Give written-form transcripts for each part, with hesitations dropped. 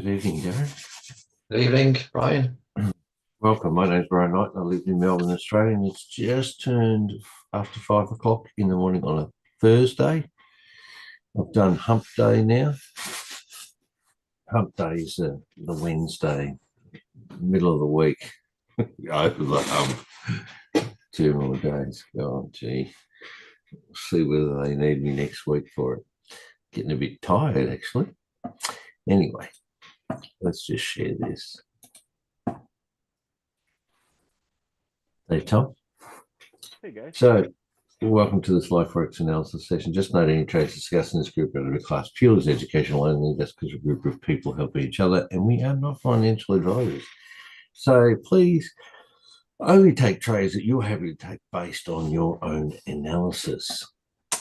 Good evening, Darren. Good evening, Brian. Welcome. My name's Brian Knight. I live in Melbourne, Australia, and it's just turned after 5 o'clock in the morning on a Thursday. I've done hump day now. Hump day is the Wednesday, middle of the week, over the hump. 2 more days. Oh, gee. We'll see whether they need me next week for it. Getting a bit tired, actually. Anyway, let's just share this. Hey, Tom. Hey, guys. So, welcome to this live FOREX analysis session. Just note any trades discussed in this group are class purely as educational only. That's because we're a group of people helping each other, and we are not financial advisors. So, please only take trades that you're happy to take based on your own analysis.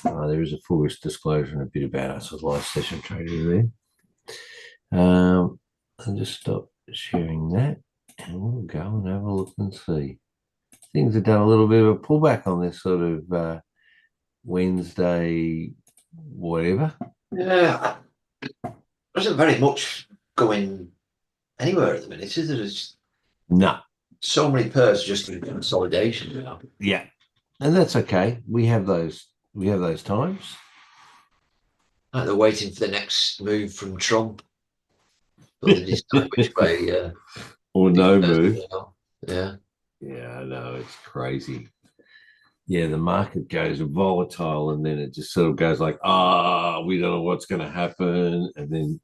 There is a full risk disclosure and a bit about us as live session trader there. I'll just stop sharing that, and we'll go and have a look and see. Things have done a little bit of a pullback on this sort of Wednesday, whatever. Yeah, there isn't very much going anywhere at the minute, is there? There's No. so many pairs just in consolidation now. Yeah, and that's okay. We have those times. Like they're waiting for the next move from Trump. But they decide which way. Or no move. Yeah. Yeah, I know, it's crazy. Yeah, the market goes volatile and then it just sort of goes like, we don't know what's going to happen. And then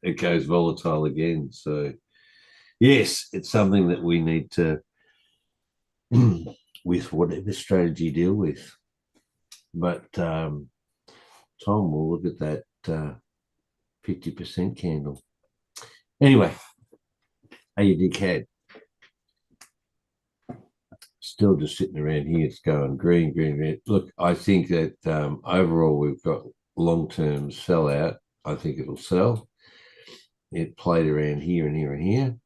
it goes volatile again. So, yes, it's something that we need to, with whatever strategy, deal with. But, Tom, we'll look at that 50% candle. Anyway, AUD CAD. Still just sitting around here. It's going green, green, green. Look, I think that overall we've got long-term sell out. I think it'll sell. It played around here and here and here.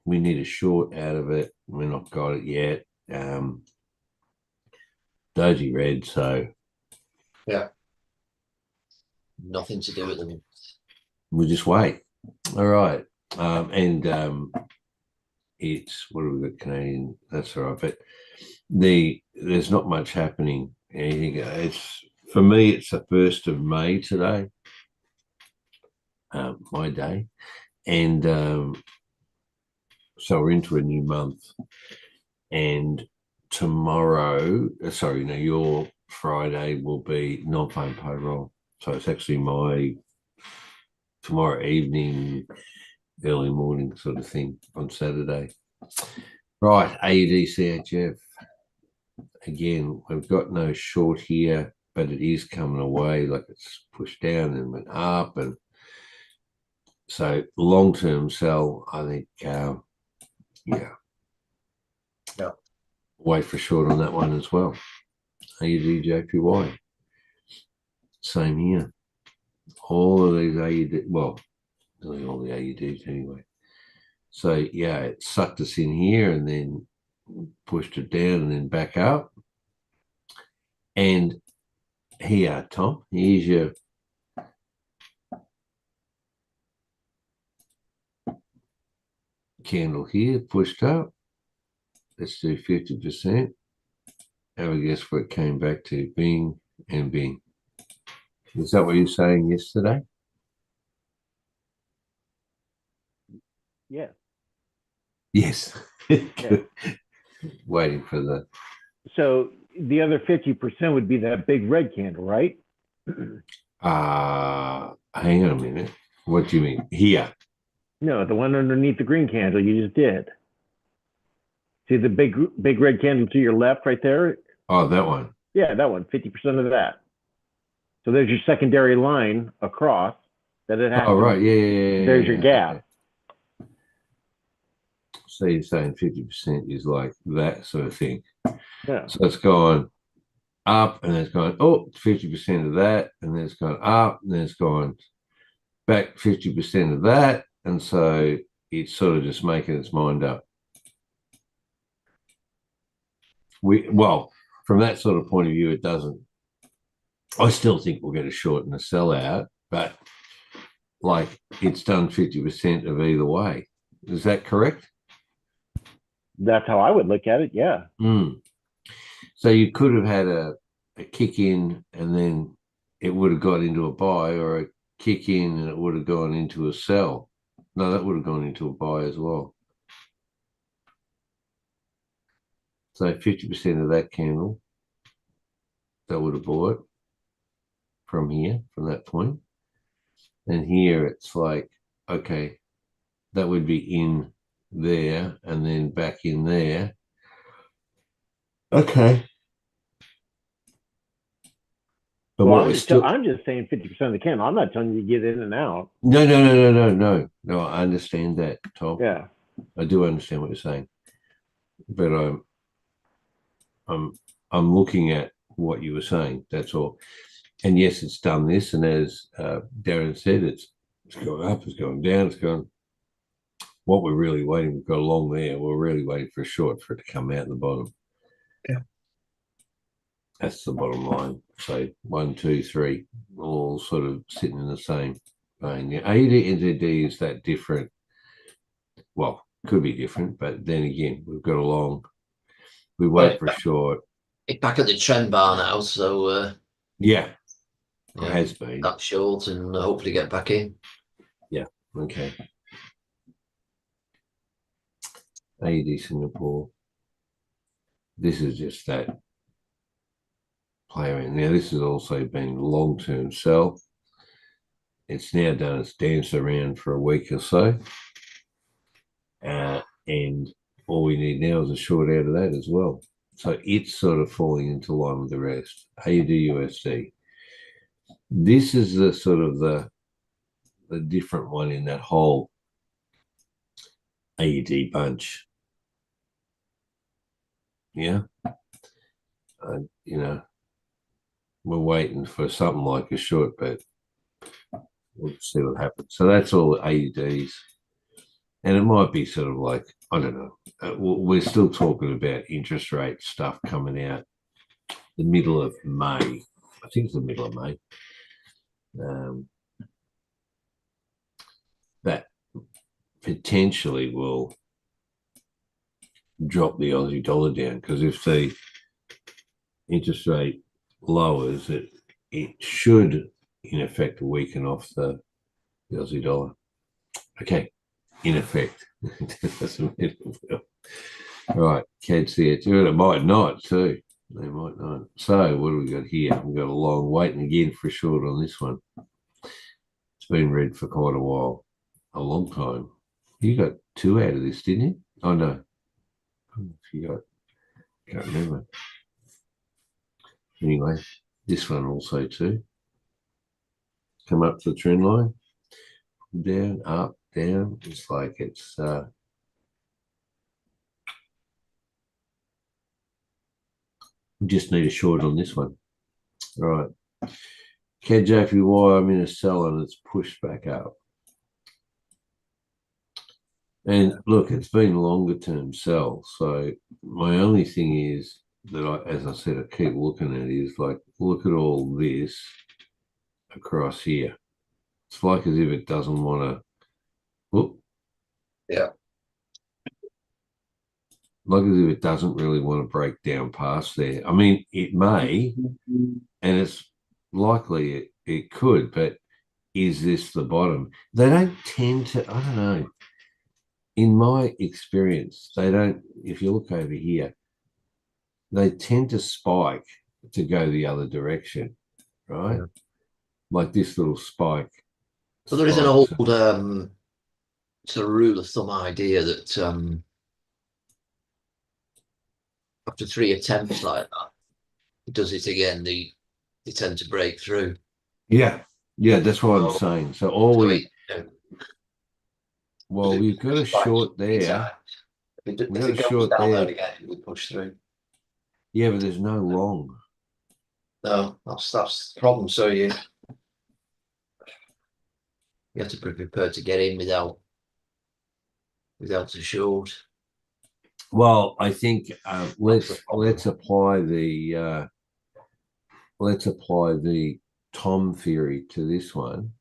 We need a short out of it. We're not got it yet. Doji red, so yeah, nothing to do with them. We'll just wait. All right, it's what have we got? Canadian. That's all right, but there's not much happening. Anything. It's for me. It's the 1st of May today. My day, and so we're into a new month. And tomorrow, your Friday will be non-farm payroll. So it's actually my tomorrow evening, early morning sort of thing on Saturday. Right, AUD CHF. Again, we've got no short here, but it is coming away, like it's pushed down and went up. And so long-term sell, I think, yeah. Wait for short on that one as well. AUD JPY. Same here. All of these AUD, well, nearly all the AUDs anyway. So yeah, it sucked us in here and then pushed it down and then back up. And here, Tom, here's your candle here, pushed up. Let's do 50%. Have a guess where it came back to. Bing and bing. Is that what you were saying yesterday? Yeah. Yes. Yeah. Waiting for the. So the other 50% would be that big red candle, right? Hang on a minute. What do you mean? Here. No, the one underneath the green candle you just did. See the big red candle to your left right there? Oh, that one. Yeah, that one, 50% of that. So there's your secondary line across that it has. Oh, right. Yeah. There's your gap. Okay. So you're saying 50% is like that sort of thing. Yeah. So it's gone up and it's gone, 50% of that. And then it's gone up and then it's gone back 50% of that. And so it's sort of just making its mind up. Well, from that sort of point of view, it doesn't. I still think we'll get a short and a sellout, but like it's done 50% of either way. Is that correct? That's how I would look at it. Yeah. Mm. So you could have had a kick in and then it would have got into a buy, or a kick in and it would have gone into a sell. No, that would have gone into a buy as well. So 50% of that candle, that would have bought from here, from that point. And here it's like, okay, that would be in there and then back in there. Okay. But Well, what we're still I'm just saying 50% of the candle. I'm not telling you to get in and out. no. I understand that, Tom. Yeah. I do understand what you're saying, but I'm I'm looking at what you were saying. That's all. And yes, it's done this, and as Darren said, it's going up, it's going down, it's going. What we're really waiting, we've got a long there. We're really waiting for a short for it to come out the bottom. Yeah. That's the bottom line. So 1, 2, 3, all sort of sitting in the same vein. Yeah, AUD NZD is that different. Well, could be different, but then again, we've got a long. We wait for a short. It's back at the trend bar now, so Yeah, yeah, it has been. that short and hopefully get back in. Yeah. Okay. AUD Singapore. This is just that player in. Now, this has also been long-term sell. It's now done its dance around for a week or so. And all we need now is a short out of that as well. So it's sort of falling into line with the rest. AUD USD. This is the sort of the different one in that whole AUD bunch. Yeah. You know, we're waiting for something like a short, but we'll see what happens. So that's all AUDs. And it might be sort of like, I don't know. We're still talking about interest rate stuff coming out the middle of May. I think it's the middle of May. That potentially will drop the Aussie dollar down, because if the interest rate lowers, it should in effect weaken off the Aussie dollar. Okay, in effect. Right, CAD CH. It might not too. They might not. So what do we got here? We've got a long waiting again for a short on this one. It's been red for quite a while, a long time. You got 2 out of this, didn't you? Oh no. You got, can't remember. Anyway, this one also too. Come up to the trend line. Down, up, down. It's like it's we just need a short on this one. All right. CAD-JPY, I'm in a sell and it's pushed back up. And look, it's been longer term sell. So my only thing is that as I said, I keep looking at is like, look at all this across here. It's like as if it doesn't want to. Whoop. Yeah. Like as if it doesn't really want to break down past there. I mean, it may, and it's likely it could, but is this the bottom? They don't tend to, I don't know. In my experience, they don't, if you look over here, they tend to spike to go the other direction, right? Yeah. Like this little spike. So there is an old sort of rule of thumb idea that after 3 attempts like that, it does it again, they tend to break through. Yeah, that's what I'm saying. So well, we've got a short there. If it goes down there again, it would push through. Yeah, but there's no long. No, that's the problem. So you have to be prepared to get in without a short. Well, I think let's apply the Tom theory to this one.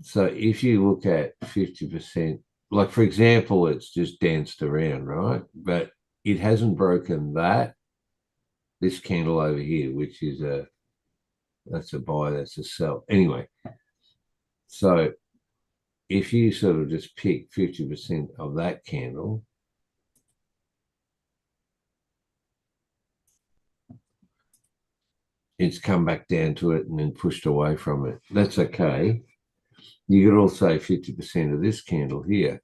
So if you look at 50%, like for example, it's just danced around, right? But it hasn't broken this candle over here, which is that's a buy, that's a sell. Anyway, so if you sort of just pick 50% of that candle, it's come back down to it and then pushed away from it. That's okay. You could also 50% of this candle here.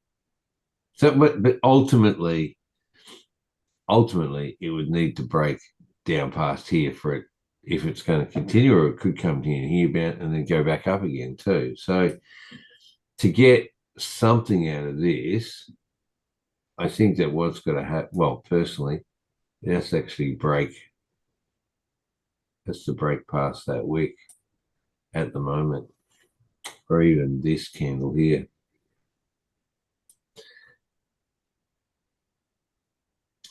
So, but ultimately, it would need to break down past here for it if it's going to continue, or it could come here and then go back up again too. So to get something out of this, I think that what's going to happen, well, personally, it has to actually break past that wick at the moment, or even this candle here.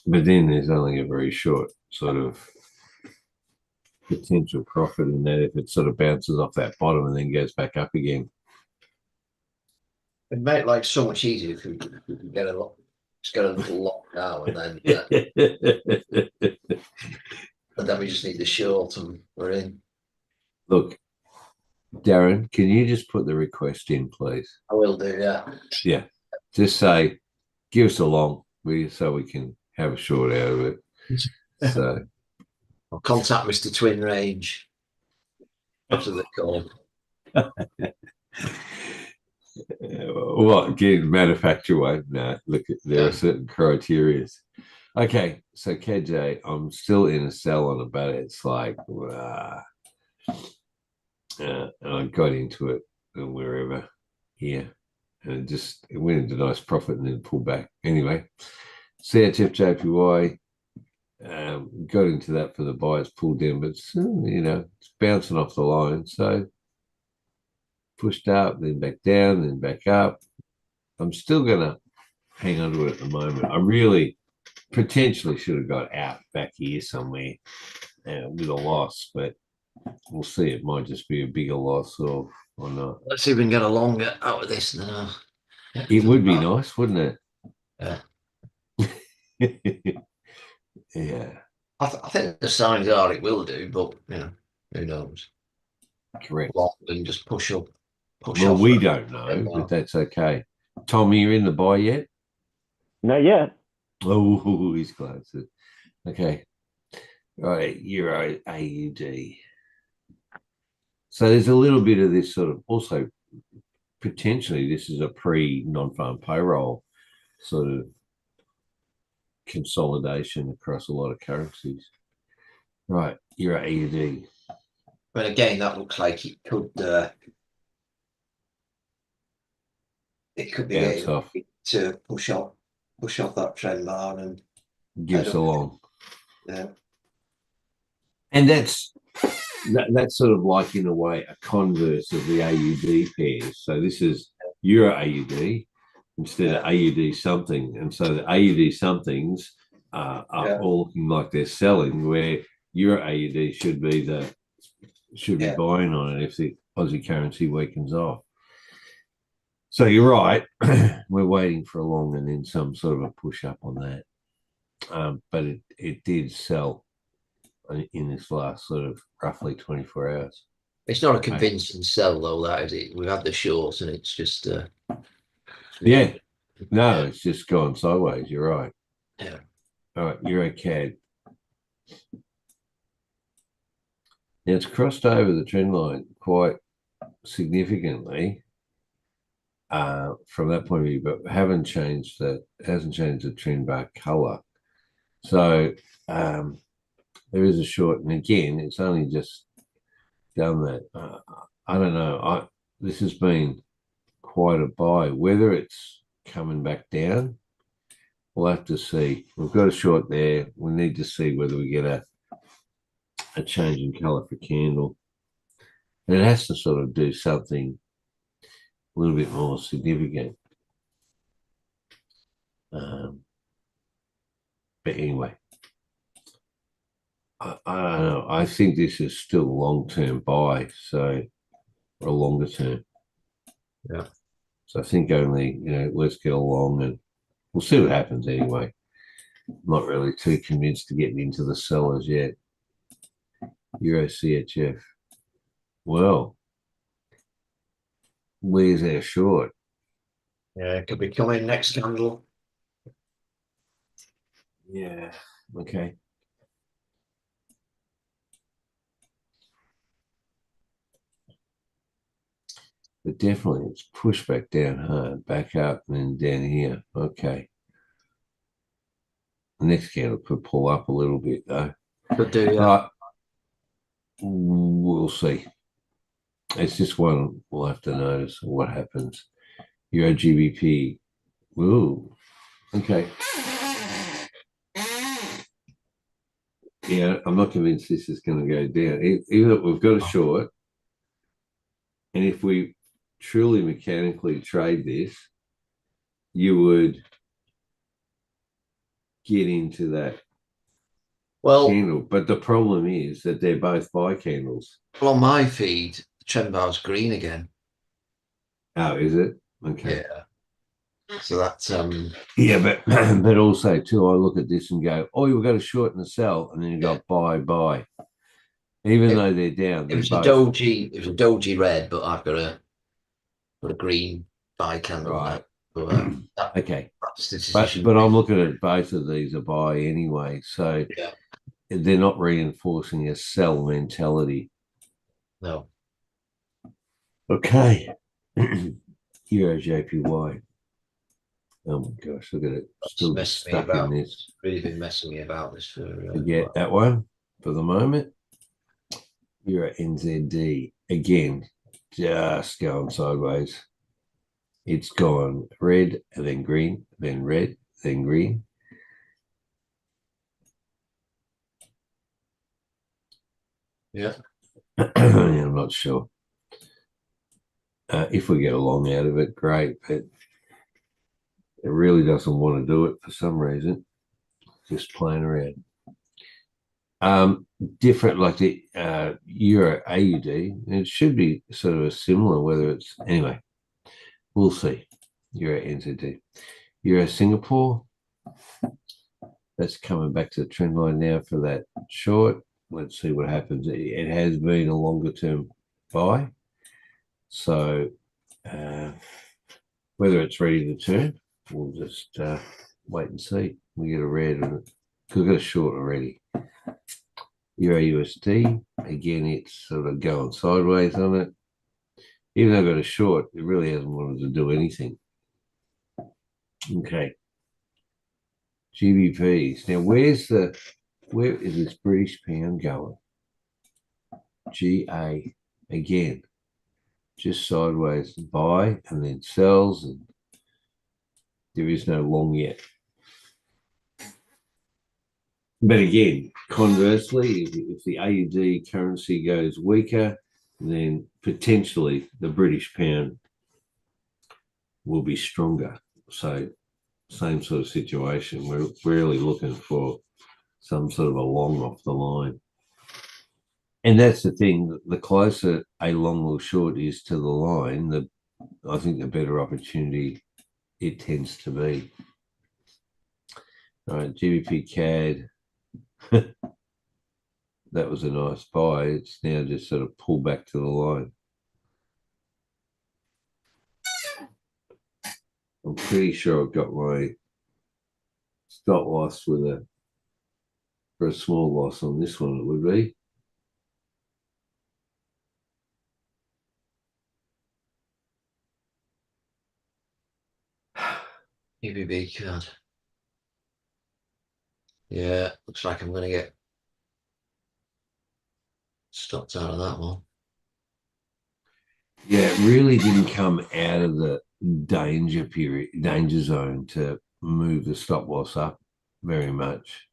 But then there's only a very short sort of potential profit in that if it sort of bounces off that bottom and then goes back up again. It'd make life so much easier if we could get just get a little lock now and then and then we just need the short and we're in. Look, Darren, can you just put the request in, please? I will do, yeah. Yeah. Just say, give us a long, so we can have a short out of it. So I'll contact Mr. Twin Range after the call. What, get manufacture one? No, look, there are certain criteria. Okay, so KJ, I'm still in a sell on it, but it's like, and I got into it wherever here, and it went into nice profit and then pulled back. Anyway, CHF got into that for the buyers, pulled in, but it's bouncing off the line, so pushed up, then back down, then back up. I'm still gonna hang on to it at the moment. I really potentially should have got out back here somewhere with a loss, but we'll see. It might just be a bigger loss or not. Let's see if we can get a longer out of this now. It would be nice, wouldn't it? Yeah. Yeah. I think the signs are it will do, but who knows? Correct. And just push up. Well, we don't know, but that's okay. Tom, are you in the buy yet? Not yet. Oh, he's close. Okay. All right, Euro AUD. So there's a little bit of this sort of also potentially this is a non-farm payroll sort of consolidation across a lot of currencies. Right, Euro AUD. But again, that looks like it could be bounce off to push off that trend line and give us a long. Yeah. And that's sort of like in a way a converse of the AUD pairs. So this is Euro AUD instead of AUD something, and so the AUD somethings are all looking like they're selling, where Euro AUD should be buying on it if the Aussie currency weakens off. So you're right. We're waiting for a long and then some sort of a push up on that, but it did sell in this last sort of roughly 24 hours. It's not a convincing sell though, that is it. We've had the shorts and it's just it's just gone sideways. You're right. Yeah. All right, Euro CAD. Now it's crossed over the trend line quite significantly from that point of view, but hasn't changed the trend bar color. So there is a short, and again, it's only just done that. I don't know. This has been quite a buy. Whether it's coming back down, we'll have to see. We've got a short there. We need to see whether we get a change in color for candle. And it has to sort of do something a little bit more significant. But anyway, I don't know. I think this is still a long-term buy, or a longer term. Yeah. So I think only, let's get along and we'll see what happens anyway. Not really too convinced to get into the sellers yet. Euro CHF. Well, where's our short? Yeah, it could be coming next candle. Yeah. Okay. But definitely it's pushed back down hard, back up and then down here. Okay. The next candle could pull up a little bit though. Could do, yeah. But we'll see. It's just one we'll have to notice what happens. Euro GBP. Ooh. Okay. Yeah, I'm not convinced this is going to go down. Either we've got a short, and if we truly mechanically trade this, you would get into that candle. But the problem is that they're both buy candles. Well, on my feed, the trend bar's green again. Oh, is it? Okay. Yeah. So that's yeah, but also too, I look at this and go, oh, you've got a short and a sell, and then you got buy. Even though they're down, it was both... a doji red, but I've got a green buy candle. Right. Okay. But I'm looking at both of these are buy anyway, so they're not reinforcing a sell mentality. No. Okay. Euro JPY. Oh my gosh, look at it. Still just stuck in this. Really been messing me about this for Forget that one for the moment. Euro NZD. Again, just going sideways. It's gone red and then green, then red, then green. Yeah. I'm not sure. If we get along out of it, great, but it really doesn't want to do it for some reason. Just playing around. Different, like the Euro AUD, it should be sort of a similar, whether it's anyway, we'll see. Euro NZD. Euro Singapore, that's coming back to the trend line now for that short. Let's see what happens. It has been a longer term buy. So whether it's ready to turn, we'll just wait and see. We get a red and we've got a short already. Euro USD, again, it's sort of going sideways on it. Even though I've got a short, it really hasn't wanted to do anything. Okay. GBPs. Now, where is this British pound going? GA again, just sideways buy and then sells, and there is no long yet. But again, conversely, if the AUD currency goes weaker, then potentially the British pound will be stronger. So same sort of situation. We're really looking for some sort of a long off the line. And that's the thing, the closer a long or short is to the line, I think the better opportunity it tends to be. All right, GBP CAD. That was a nice buy. It's now just sort of pulled back to the line. I'm pretty sure I've got my stop loss for a small loss on this one, it would be. EBB card. Yeah, looks like I'm going to get stopped out of that one. Yeah, it really didn't come out of the danger zone to move the stop loss up very much.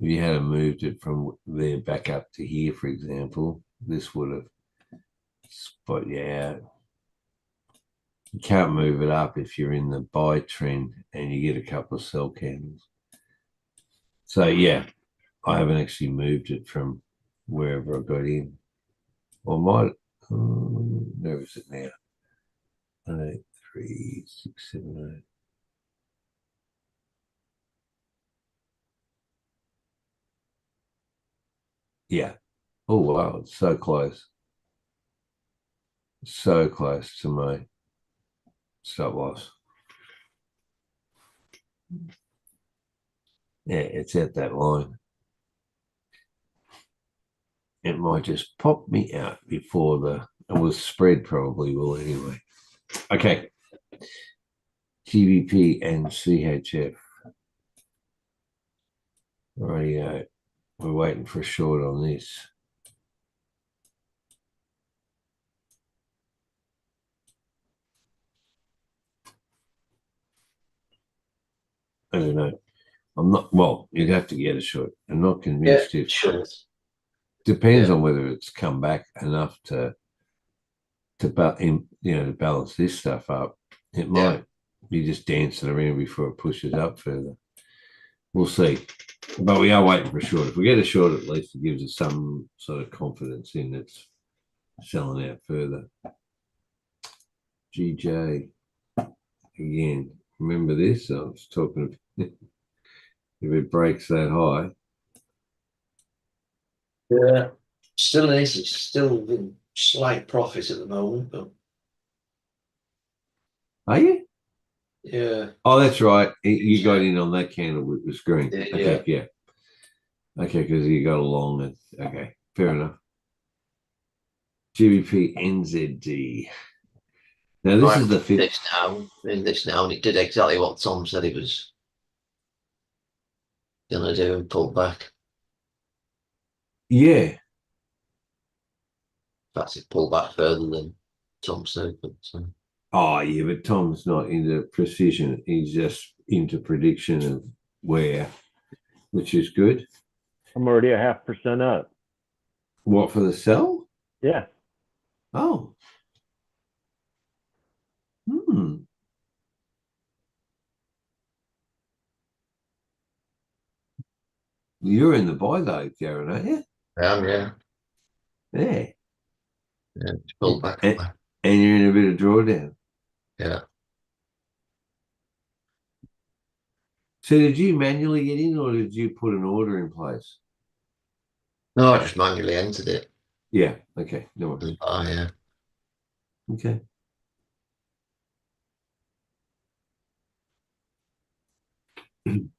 If you had moved it from there back up to here, for example, this would have spot you out. You can't move it up if you're in the buy trend and you get a couple of sell candles. So yeah, I haven't actually moved it from wherever I got in. Or might, where is it now? 1, 8, 3, 6, 7, 8. Yeah. Oh, wow. It's so close. So close to my stop loss. Yeah, it's at that line. It might just pop me out before it was spread, probably will anyway. Okay. GBP and CHF. Rightio. We're waiting for a short on this. I don't know. I'm not, well, you'd have to get a short. I'm not convinced if sure. depends on whether it's come back enough to balance this stuff up. It might be just dancing around before it pushes up further. We'll see. But we are waiting for a short. If we get a short, at least it gives us some sort of confidence in it's selling out further. GJ again. Remember this? I was talking if it breaks that high. Yeah. Still is. It's still in slight profit at the moment, but Are you? yeah. Oh, that's right. You got in on that candle with the screen. Yeah. Okay, yeah. Okay, because you got along it. Okay, fair enough. GBP NZD. Now this is the fifth. This now, and it did exactly what Tom said it was gonna do and pull back. Yeah. In fact, it pulled back further than Tom said. But Oh, yeah, but Tom's not into precision. He's just into prediction of where, which is good. I'm already a 0.5% up. What, for the sell? Yeah. Oh. You're in the buy though, Garen, aren't you? yeah. Yeah. Yeah, it's pulled back. And you're in a bit of drawdown. Yeah. So did you manually get in or did you put an order in place? No, I just manually entered it. Yeah. Okay. No worries. Yeah. Okay.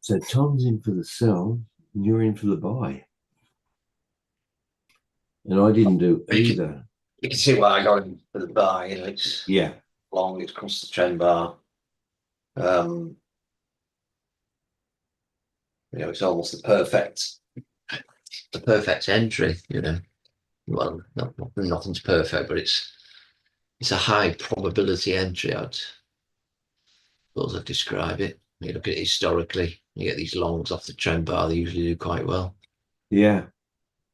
So Tom's in for the sell, and you're in for the buy. And I didn't do either. You can see why I got in for the buy. You know, it's long. It's across the trend bar. It's almost the perfect entry. You know, well, nothing's perfect, but it's a high probability entry. I'd suppose I'd describe it. You look at it historically. You get these longs off the trend bar. They usually do quite well. Yeah.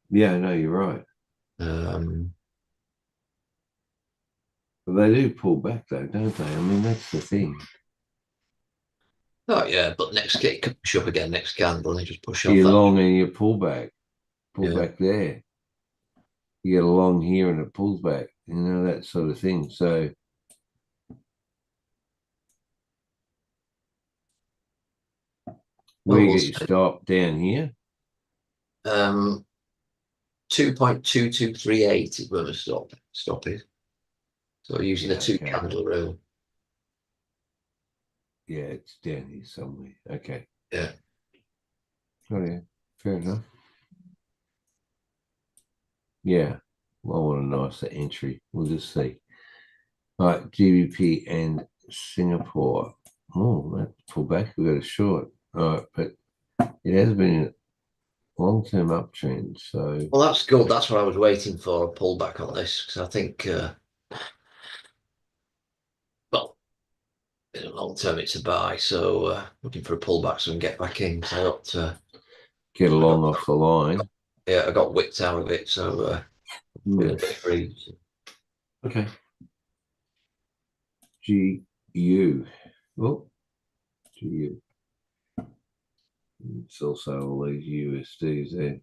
Yeah. No, you're right. But they do pull back though, don't they? I mean, that's the thing. Oh yeah, but next it could push up again next candle and they just push off You're that. long and you pull back there. You get a long here and it pulls back, that sort of thing. So where you get your stop down here? 2.2238 is where the stop is. So using the two candle rule. Yeah, it's down here somewhere. Okay. Yeah. Oh yeah, fair enough. Yeah. Well, I want a nicer entry. We'll just see. All right, GBP and Singapore. Oh, that pull back. We got a short. All right, but it has been a long-term uptrend. So well, that's good. That's what I was waiting for, a pullback on this, because I think well, in the long term it's a buy, so looking for a pullback so I can get back in. So I got to get along off the line. Yeah, I got whipped out of it, so a bit free. Okay. GU. Oh, GU. It's also all these USDs there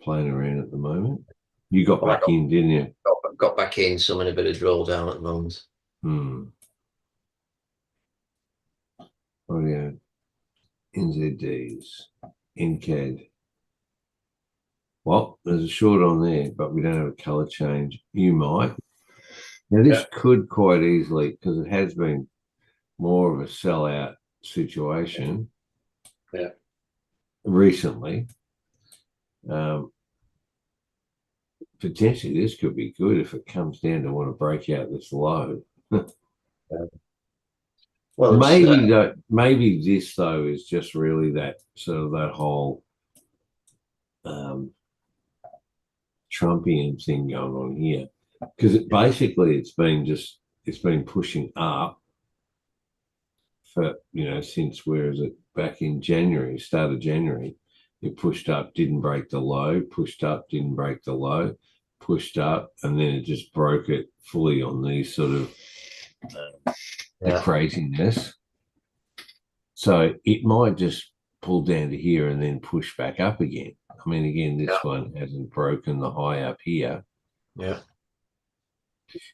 playing around at the moment. You got back in, didn't you? Got back in, some in a bit of drawdown at the moment. Oh yeah, NZDs, NCAD. Well, there's a short on there, but we don't have a color change. You might. Now this could quite easily, because it has been more of a sellout situation. Yeah. Recently. Potentially this could be good if it comes down to want to break out this low. Well, maybe this though is just really that sort of that whole Trumpian thing going on here, because basically it's been pushing up for since where is it, back in January, start of January. It pushed up, didn't break the low, pushed up, didn't break the low, pushed up, and then it just broke it fully on these sort of the craziness. So it might just pull down to here and then push back up again. I mean, again, this one hasn't broken the high up here. Yeah.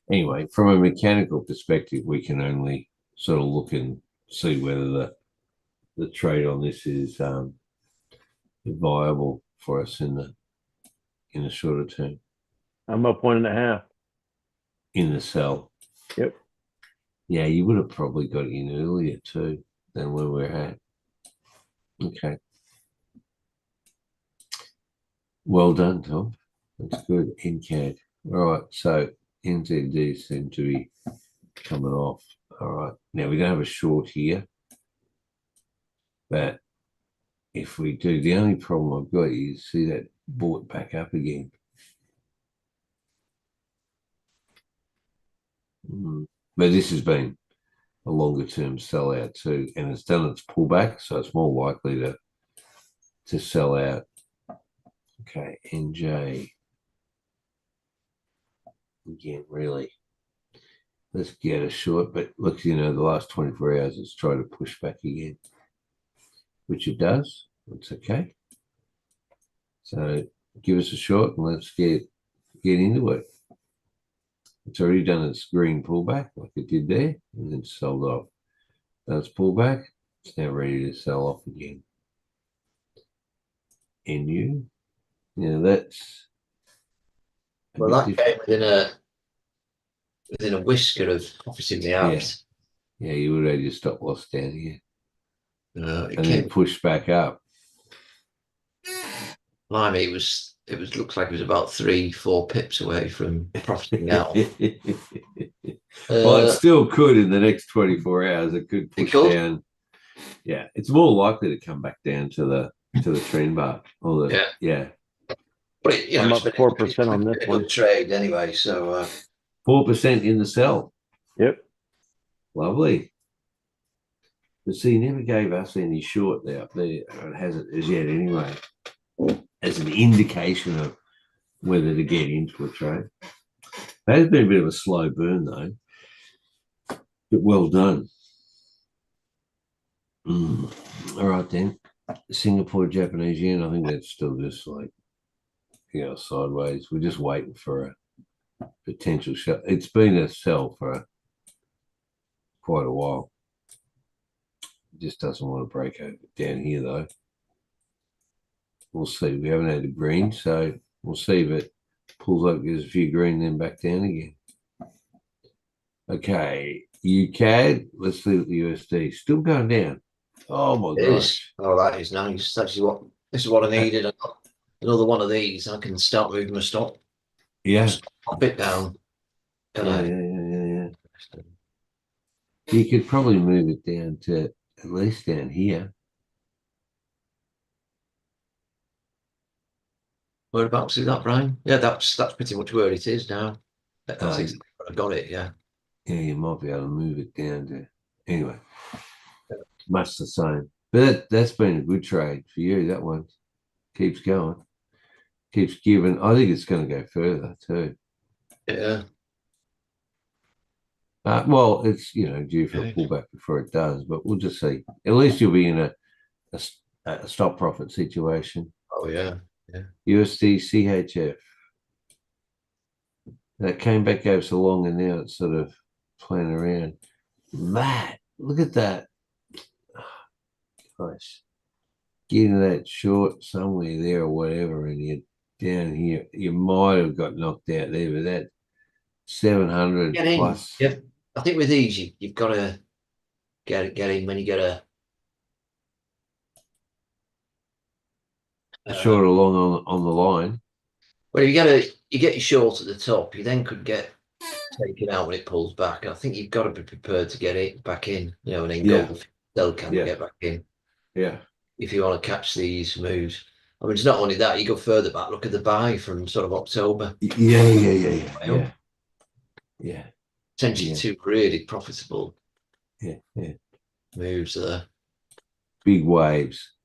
Anyway, from a mechanical perspective, we can only sort of look and see whether the trade on this is viable for us in the shorter term. I'm up 1.5. In the sell. Yep. Yeah, you would have probably got in earlier too than where we're at. Okay. Well done, Tom. That's good. NCAD. All right. So NZD seem to be coming off. All right. Now we don't have a short here, but if we do, the only problem I've got is see that bought back up again. But this has been a longer term sellout too, and it's done its pullback, so it's more likely to sell out. Okay, NJ. Again, really. Let's get a short, but look, the last 24 hours it's tried to push back again, which it does. It's okay. So give us a short and let's get into it. It's already done its green pullback like it did there, and then sold off. Done its pullback, it's now ready to sell off again. NU. That's well, that came within a whisker of obviously the out. Yeah, you would have your stop loss down here. And then push back up. Blimey, it looks like it was about 3-4 pips away from profiting out. Well, it still could in the next 24 hours. It could push down. Yeah, it's more likely to come back down to the trend bar. Or the, yeah. But I'm up 4% on this one. Trade anyway, so 4% in the sell. Yep. Lovely. But see, he never gave us any short there up there. It hasn't as yet anyway, as an indication of whether to get into a trade. That has been a bit of a slow burn though, but well done. All right then. Singapore Japanese yen, I think that's still just like sideways. We're just waiting for a potential sell. It's been a sell for quite a while. It just doesn't want to break over down here though. We'll see. We haven't had a green, so we'll see if it pulls up, gives a few green, then back down again. Okay, UCAD. Let's see what the USD still going down. Oh my gosh! Oh, that is nice. This is what I needed. Another one of these. I can start moving my stop. Yeah. A bit down. Yeah. You could probably move it down to at least down here. Whereabouts is that, Brian? Yeah, that's pretty much where it is now. That's exactly where I got it. Yeah. Yeah, you might be able to move it down to anyway. Much the same. But that's been a good trade for you. That one keeps going. Keeps giving. I think it's going to go further too. Yeah. Well, it's due for a pullback before it does, but we'll just see. At least you'll be in a stop profit situation. Oh yeah. USD CHF. That came back over so long, and now it's sort of playing around. Matt, look at that. Gosh. Getting that short somewhere there or whatever, and you're down here. You might have got knocked out there, but that 700 Get in. plus. Yep. I think with these, you've got to get in when you get a Short along on the line. well, you get your short at the top, you then could get taken out when it pulls back. I think you've got to be prepared to get it back in, and then Yeah. go sell can Yeah. get back in. Yeah. If you want to catch these moves. I mean, it's not only that, you go further back, look at the buy from sort of October. Yeah. Potentially two really profitable Yeah. moves there. Big waves.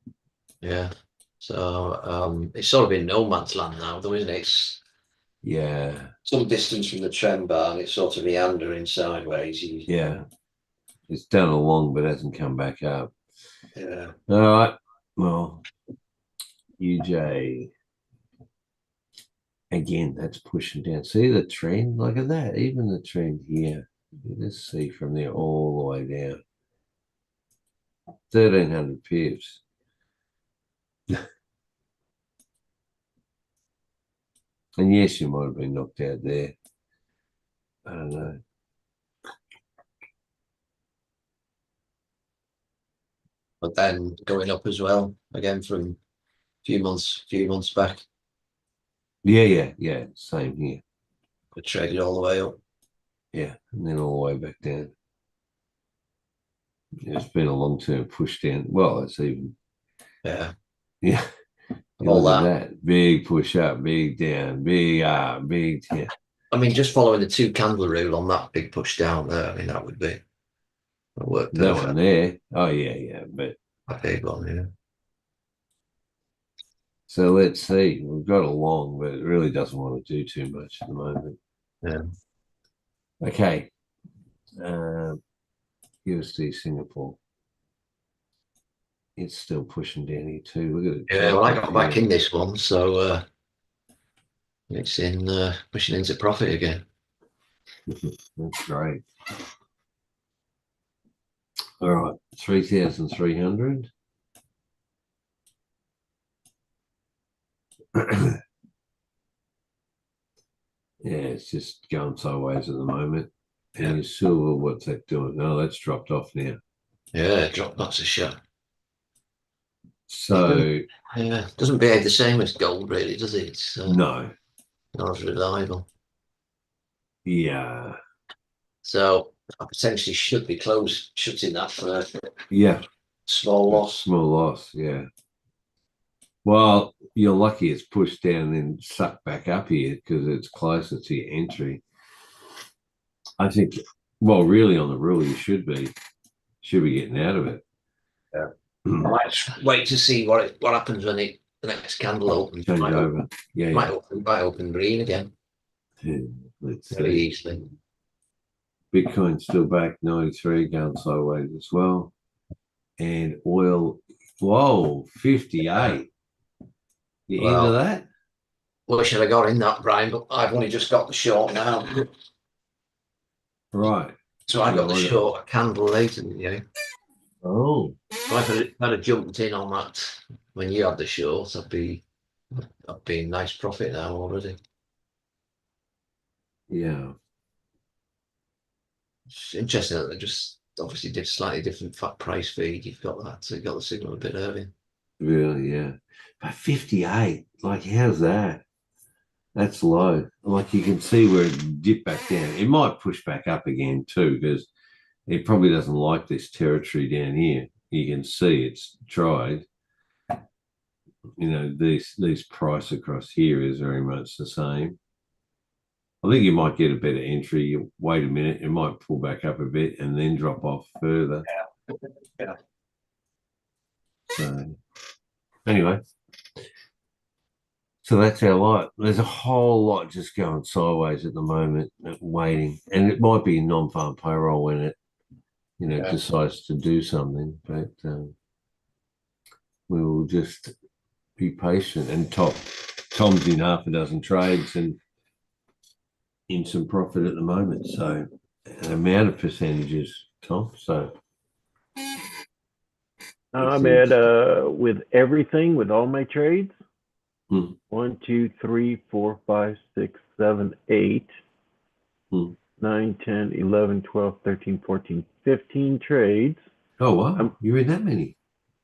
Yeah. So it's sort of in no man's land now, though, isn't it? It's some distance from the trend bar, and it's sort of meandering sideways. Yeah. It's done along, but hasn't come back up. Yeah. All right. Well, UJ. Again, that's pushing down. See the trend? Look at that. Even the trend here. Let's see from there all the way down. 1,300 pips. And yes, you might have been knocked out there. I don't know. But then going up as well, again from a few months back. Yeah. Same here. We traded all the way up. Yeah, and then all the way back down. It's been a long-term push down. Well, it's even. Yeah. You look at that. Big push up, big down, big up, big down. I mean, just following the 2 candle rule on that big push down there, I mean, that would work perfect. That one there. Oh, yeah. But a big one, yeah. So let's see. We've got a long, but it really doesn't want to do too much at the moment. Yeah. Okay. USD Singapore. It's still pushing down here too. Look at it. Yeah, well, I got back in this one, so it's in pushing into profit again. That's great. All right, 3,300. Yeah, it's just going sideways at the moment. And your silver, what's that doing? No, that's dropped off now. Yeah, it dropped lots of shot. So yeah, it doesn't behave the same as gold, really, does it? It's no, not as reliable. Yeah. So I potentially should be shutting that for small loss. Small loss, yeah. Well, you're lucky it's pushed down and then sucked back up here because it's closer to your entry. I think, well, really on the rule, you should be getting out of it. Yeah. I might wait to see what happens when the next candle opens. Change over. Might open green again. Yeah, let's see. Very easily. Bitcoin's still back 93, going sideways as well. And oil, whoa, 58. You into that? Well, should I got in that, Brian? But I've only just got the short now. Right. So I got the short a candle later than you. Oh. So if I'd have jumped in on that when you had the short, I'd be in nice profit now already. Yeah. It's interesting that they just obviously did slightly different price feed. You've got that, so you got the signal a bit early. Really, yeah. But 58, like, how's that? That's low. Like, you can see where it dipped back down. It might push back up again too, because it probably doesn't like this territory down here. You can see it's tried. You know, these price across here is very much the same. I think you might get a better entry. You wait a minute, it might pull back up a bit and then drop off further. Yeah. So anyway, so that's our lot. There's a whole lot just going sideways at the moment, waiting, and it might be non-farm payroll when it, decides to do something. But we will just be patient. And Tom's in half a dozen trades and in some profit at the moment. So an amount of percentages, Tom. So I'm at with everything, with all my trades. 1, 2, 3, 4, 5, 6, 7, 8, 9, 10, 11, 12, 13, 14, 15 trades. Oh wow, you're in that many.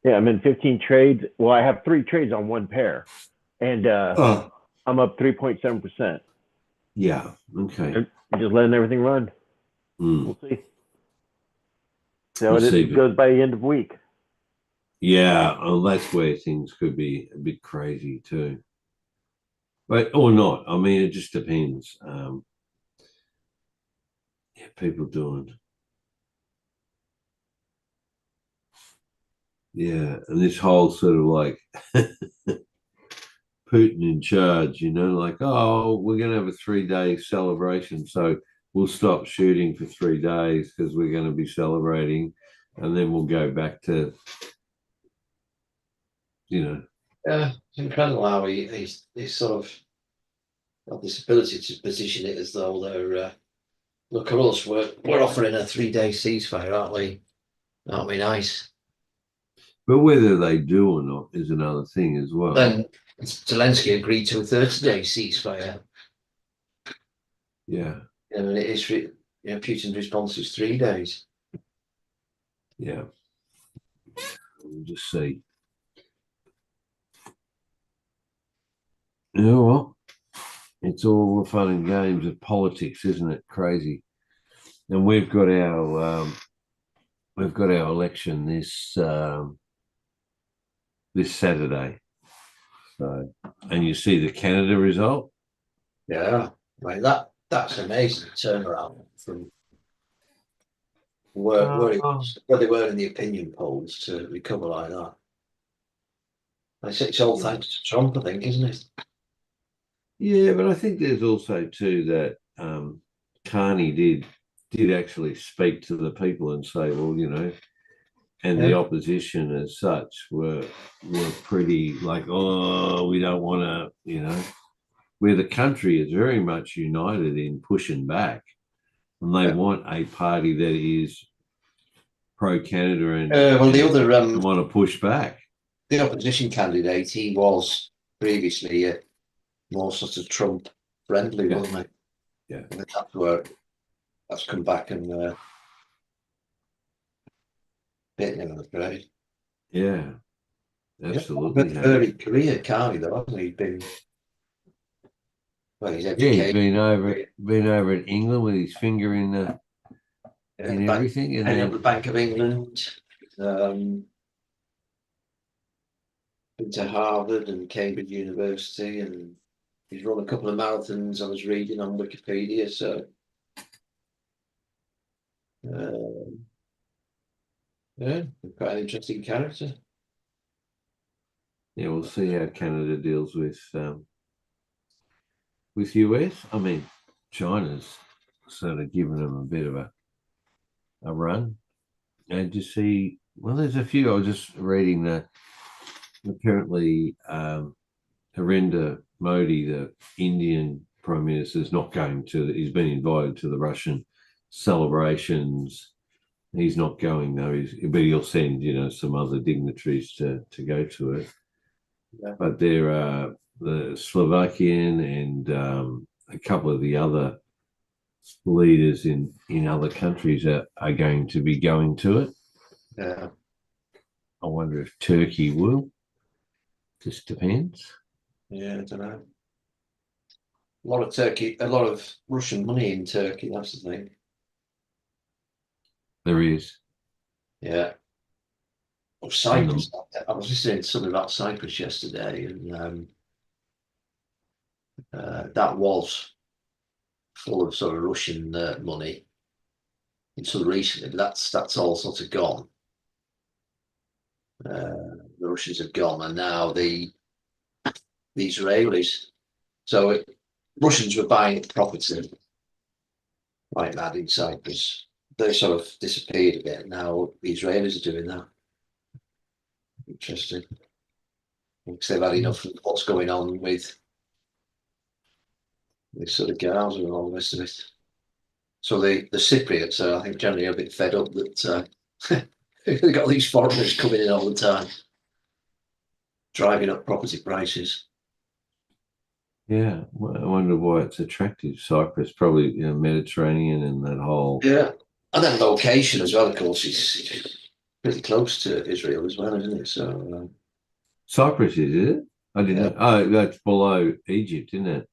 Yeah, I'm in 15 trades. Well, I have 3 trades on one pair, and I'm up 3.7%. Yeah. Okay. I'm just letting everything run. We'll see. So We'll see, it goes by the end of the week. Yeah, that's where things could be a bit crazy too. But or not. I mean, it just depends. Yeah, people doing. Yeah, and this whole sort of like Putin in charge, like, oh, we're going to have a 3-day celebration. So we'll stop shooting for 3 days because we're going to be celebrating. And then we'll go back to, Yeah, it's incredible how he's sort of got this ability to position it as though they're, look at us, we're offering a 3-day ceasefire, aren't we? Aren't we nice? But whether they do or not is another thing as well. Then Zelensky agreed to a 30-day ceasefire. Yeah. And it is, Putin's response is 3 days. Yeah. We'll just see. You know what? It's all the fun and games of politics, isn't it? Crazy. And we've got our election this Saturday. So, and you see the Canada result. Yeah, right. That's amazing turnaround from where they were in the opinion polls to recover like that. It's all thanks to Trump, I think, isn't it? Yeah, but I think there's also too that Carney did actually speak to the people and say, well, and the opposition as such were pretty like, oh, we don't want to, where the country is very much united in pushing back, and they want a party that is pro-Canada and the other want to push back. The opposition candidate, he was previously more sort of Trump friendly, wasn't he? Yeah, and that's where that's come back and bitten him, I'm afraid. Yeah, absolutely. But early career, Carney, though, hasn't he? He's been he's educated. Yeah, he's been over in England with his finger in everything, and then the Bank of England. Been to Harvard and Cambridge University, and he's run a couple of marathons. I was reading on Wikipedia, so yeah, quite an interesting character. Yeah, we'll see how Canada deals with US. I mean, China's sort of given them a bit of a run, and to see. Well, there's a few. I was just reading that apparently Narendra Modi, the Indian Prime Minister, is not going to. He's been invited to the Russian celebrations. He's not going though. But he'll send some other dignitaries to go to it. Yeah. But there are the Slovakian and a couple of the other leaders in other countries are going to be going to it. Yeah. I wonder if Turkey will. Just depends. Yeah, I don't know. A lot of Russian money in Turkey, that's the thing. There is. Yeah. Or Cyprus. I was listening to something about Cyprus yesterday, and that was full of sort of Russian money until recently, but that's all sort of gone. The Russians have gone, and now the Israelis. So Russians were buying property like that in Cyprus. They sort of disappeared a bit. Now the Israelis are doing that. Interesting. because they've had enough of what's going on with this sort of Gaza and all the rest of it. So the Cypriots are, I think, generally a bit fed up that they've got these foreigners coming in all the time, driving up property prices. Yeah, I wonder why it's attractive. Cyprus, probably, Mediterranean and that whole. Yeah, and then location as well. Of course, it's pretty close to Israel as well, isn't it? So Cyprus is it? I didn't know. Oh, that's below Egypt, isn't it?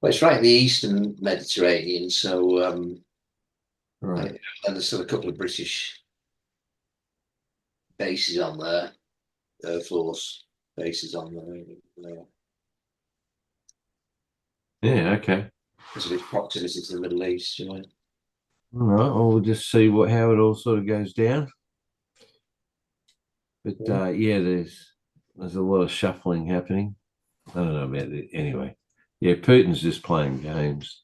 well, it's right in the eastern Mediterranean. So Right. and there's still a couple of British bases on there, Air Force bases on there. Yeah. Okay. Because of its proximity to the Middle East, All right. Well, we'll just see how it all sort of goes down. But yeah, there's a lot of shuffling happening. I don't know about it anyway. Yeah, Putin's just playing games.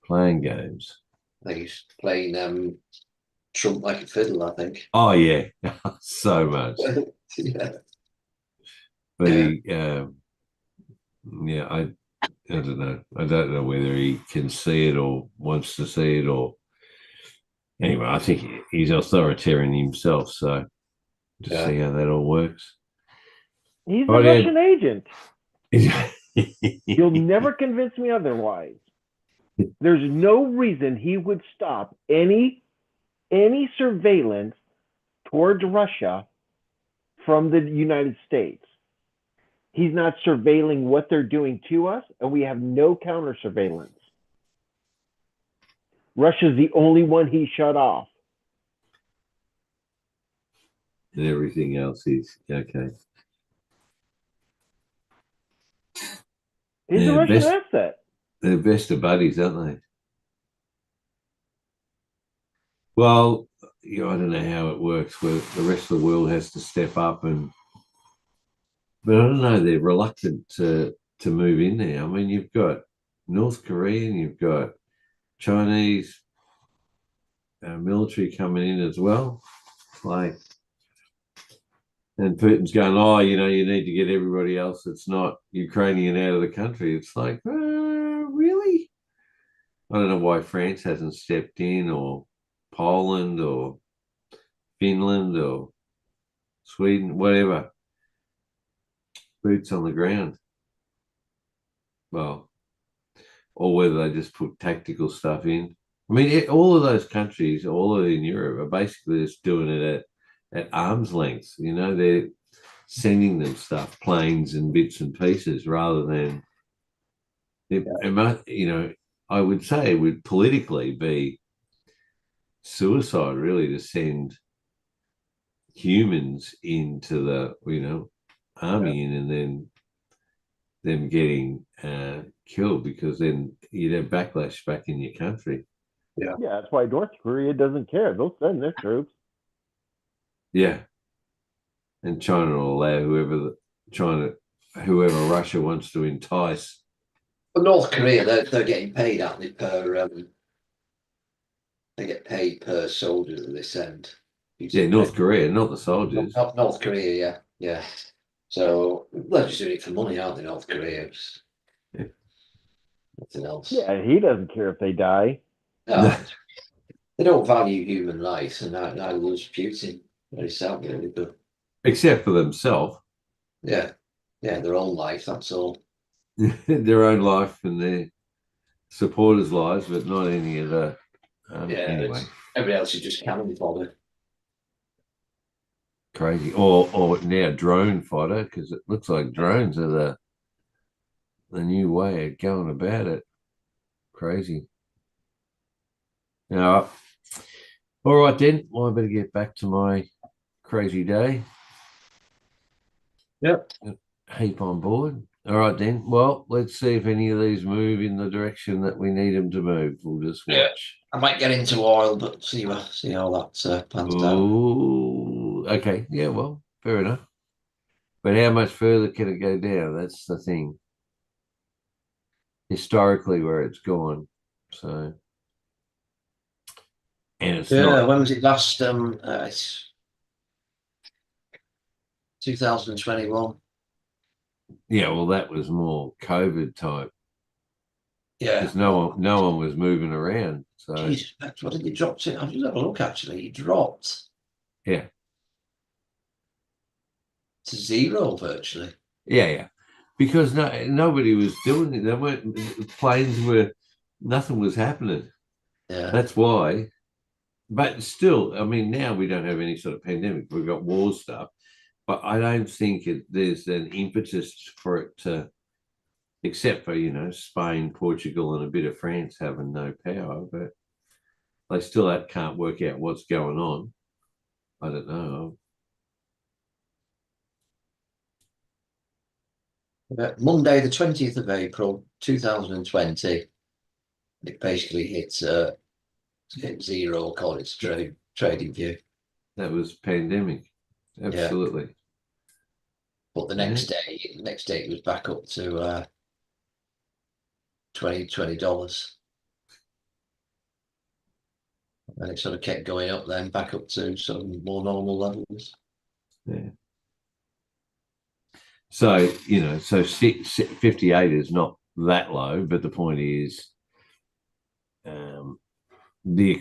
Playing games. I think he's playing Trump like a fiddle, I think. Oh yeah, so much. Yeah. But he, yeah, I don't know. I don't know whether he can see it or wants to see it, or anyway. I think he's authoritarian himself. So just see how that all works. He's a Russian agent. You'll You'll never convince me otherwise. There's no reason he would stop any surveillance towards Russia from the United States. He's not surveilling what they're doing to us, and we have no counter surveillance. Russia's the only one he shut off. And everything else is okay. He's a Russian asset. They're best of buddies, aren't they? Well, I don't know how it works where the rest of the world has to step up but I don't know, they're reluctant to move in there. I mean, you've got North Korean, you've got Chinese military coming in as well. And Putin's going, oh, you need to get everybody else that's not Ukrainian out of the country. It's like, really? I don't know why France hasn't stepped in, or Poland, or Finland, or Sweden, whatever. Boots on the ground. Well, or whether they just put tactical stuff in. I mean, all of those countries, all of in Europe, are basically just doing it at arm's length. They're sending them stuff, planes and bits and pieces, rather than I would say it would politically be suicide, really, to send humans into the army and then them getting killed, because then you'd have backlash back in your country. Yeah, that's why North Korea doesn't care. They'll send their troops. Yeah, and China will allow whoever Russia wants to entice. But North Korea, they're getting paid, aren't they? They get paid per soldier that they send. Yeah, North Korea, not the soldiers. Not North Korea, yeah. So they're just doing it for money, aren't they? North Korea. Yeah. Nothing else. Yeah, he doesn't care if they die. No, they don't value human life, and neither does Putin. Very sad, really, but except for themselves. Yeah, their own life. That's all. Their own life and their supporters' lives, but not any of the. Anyway, everybody else is just cannon fodder. Crazy, or now drone fodder, because it looks like drones are the new way of going about it. Crazy. Now, all right then. Well, I better get back to my crazy day. Yep. Heap on board. All right then. Well, let's see if any of these move in the direction that we need them to move. We'll just watch. Yeah. I might get into oil, but see how that pans out. Okay. Yeah. Well, fair enough. But how much further can it go down? That's the thing. Historically, where it's gone. So. And it's not. When was it last? 2021. Yeah, well, that was more COVID type. Yeah. Because no one was moving around. So Jeez, what did he drop to? I've just had a look actually. He dropped yeah. to zero virtually. Yeah. Because nobody was doing it. There weren't planes were nothing was happening. Yeah. That's why. But still, I mean, now we don't have any sort of pandemic. We've got war stuff. But I don't think there's an impetus for it to, except for, Spain, Portugal, and a bit of France having no power. But they still can't work out what's going on. I don't know. Monday, the 20th of April, 2020, it basically hit zero according to trading view. That was pandemic. Absolutely. Yeah. But the next day it was back up to $20. And it sort of kept going up then, back up to some more normal levels. Yeah. So, so 58 is not that low, but the point is, the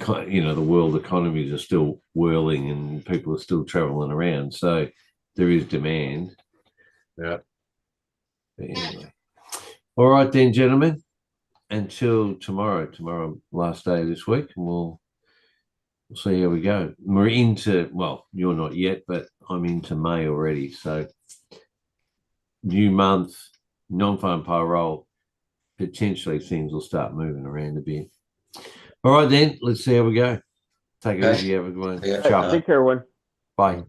world economies are still whirling and people are still traveling around. So there is demand. Yeah. But anyway. All right then, gentlemen. Until tomorrow, last day of this week, and we'll see how we go. We're into, well, you're not yet, but I'm into May already. So new month, non-farm payroll, potentially things will start moving around a bit. All right, then, let's see how we go. Take it easy, everyone. Yeah. Take care, everyone. Bye.